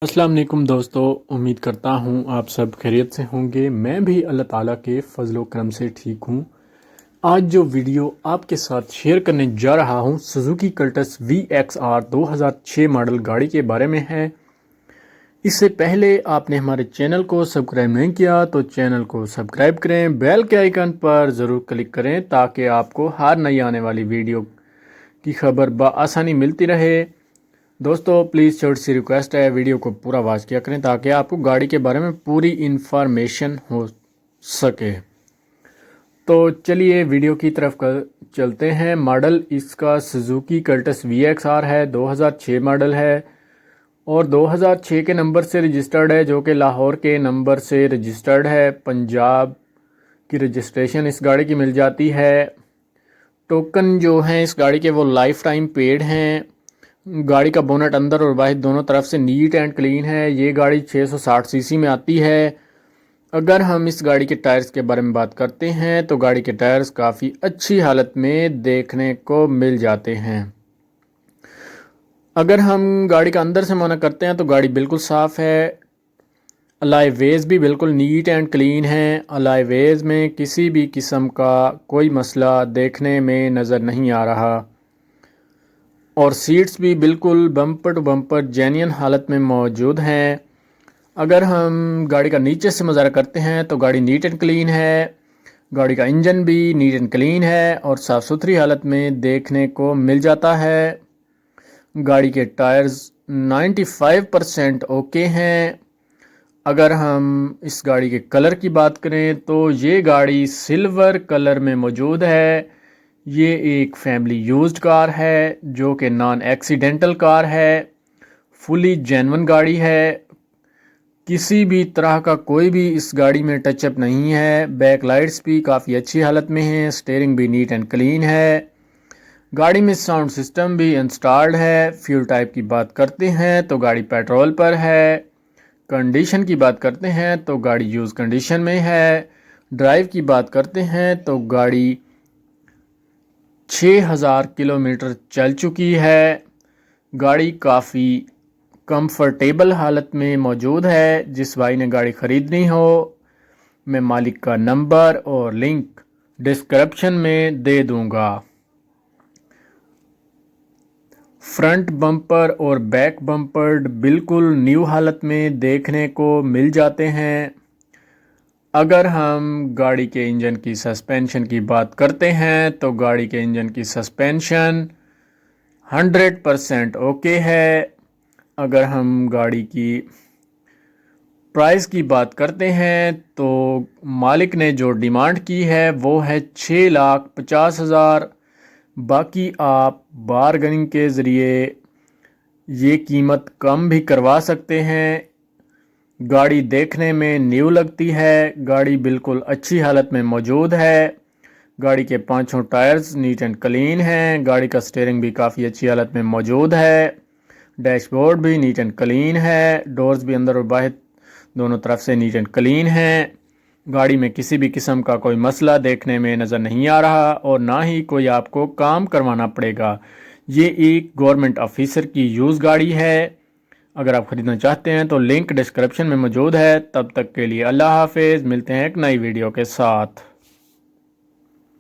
अस्सलाम वालेकुम दोस्तों, उम्मीद करता हूँ आप सब खैरियत से होंगे। मैं भी अल्लाह ताला के फजल व करम से ठीक हूँ। आज जो वीडियो आपके साथ शेयर करने जा रहा हूँ सुजुकी कल्टस VXR 2006 मॉडल गाड़ी के बारे में है। इससे पहले आपने हमारे चैनल को सब्सक्राइब नहीं किया तो चैनल को सब्सक्राइब करें, बेल के आइकन पर ज़रूर क्लिक करें ताकि आपको हर नई आने वाली वीडियो की खबर बआसानी मिलती रहे। दोस्तों प्लीज़ छोटी सी रिक्वेस्ट है, वीडियो को पूरा वॉच किया करें ताकि आपको गाड़ी के बारे में पूरी इंफॉर्मेशन हो सके। तो चलिए वीडियो की तरफ चलते हैं। मॉडल इसका सुजुकी कल्टस VXR है, 2006 मॉडल है और 2006 के नंबर से रजिस्टर्ड है, जो कि लाहौर के नंबर से रजिस्टर्ड है। पंजाब की रजिस्ट्रेशन इस गाड़ी की मिल जाती है। टोकन जो हैं इस गाड़ी के वो लाइफ टाइम पेड हैं। गाड़ी का बोनट अंदर और बाहर दोनों तरफ से नीट एंड क्लीन है। ये गाड़ी 660 सीसी में आती है। अगर हम इस गाड़ी के टायर्स के बारे में बात करते हैं तो गाड़ी के टायर्स काफ़ी अच्छी हालत में देखने को मिल जाते हैं। अगर हम गाड़ी का अंदर से माना करते हैं तो गाड़ी बिल्कुल साफ़ है। अलॉय व्हील्स भी बिल्कुल नीट एंड क्लीन है। अलॉय व्हील्स में किसी भी किस्म का कोई मसला देखने में नज़र नहीं आ रहा और सीट्स भी बिल्कुल बम्पर टू बम्पर जेन्युइन हालत में मौजूद हैं। अगर हम गाड़ी का नीचे से नज़ारा करते हैं तो गाड़ी नीट एंड क्लीन है। गाड़ी का इंजन भी नीट एंड क्लीन है और साफ़ सुथरी हालत में देखने को मिल जाता है। गाड़ी के टायर्स 95% ओके हैं। अगर हम इस गाड़ी के कलर की बात करें तो ये गाड़ी सिल्वर कलर में मौजूद है। ये एक फैमिली यूज्ड कार है जो कि नॉन एक्सीडेंटल कार है। फुली जेन्युइन गाड़ी है। किसी भी तरह का कोई भी इस गाड़ी में टचअप नहीं है। बैक लाइट्स भी काफ़ी अच्छी हालत में हैं। स्टीयरिंग भी नीट एंड क्लीन है। गाड़ी में साउंड सिस्टम भी इंस्टॉल्ड है। फ्यूल टाइप की बात करते हैं तो गाड़ी पेट्रोल पर है। कंडीशन की बात करते हैं तो गाड़ी यूज़ कंडीशन में है। ड्राइव की बात करते हैं तो गाड़ी 6000 किलोमीटर चल चुकी है। गाड़ी काफ़ी कंफर्टेबल हालत में मौजूद है। जिस भाई ने गाड़ी ख़रीदनी हो मैं मालिक का नंबर और लिंक डिस्क्रिप्शन में दे दूंगा। फ्रंट बम्पर और बैक बम्पर बिल्कुल न्यू हालत में देखने को मिल जाते हैं। अगर हम गाड़ी के इंजन की सस्पेंशन की बात करते हैं तो गाड़ी के इंजन की सस्पेंशन 100% ओके है। अगर हम गाड़ी की प्राइस की बात करते हैं तो मालिक ने जो डिमांड की है वो है 6,50,000। बाकी आप बारगेनिंग के ज़रिए ये कीमत कम भी करवा सकते हैं। गाड़ी देखने में न्यू लगती है। गाड़ी बिल्कुल अच्छी हालत में मौजूद है। गाड़ी के पांचों टायर्स नीट एंड क्लीन हैं। गाड़ी का स्टीयरिंग भी काफ़ी अच्छी हालत में मौजूद है। डैशबोर्ड भी नीट एंड क्लीन है। डोर्स भी अंदर और बाहर दोनों तरफ से नीट एंड क्लीन हैं। गाड़ी में किसी भी किस्म का कोई मसला देखने में नज़र नहीं आ रहा और ना ही कोई आपको काम करवाना पड़ेगा। ये एक गवर्नमेंट ऑफिसर की यूज़ गाड़ी है। अगर आप ख़रीदना चाहते हैं तो लिंक डिस्क्रिप्शन में मौजूद है। तब तक के लिए अल्लाह हाफिज़। मिलते हैं एक नई वीडियो के साथ।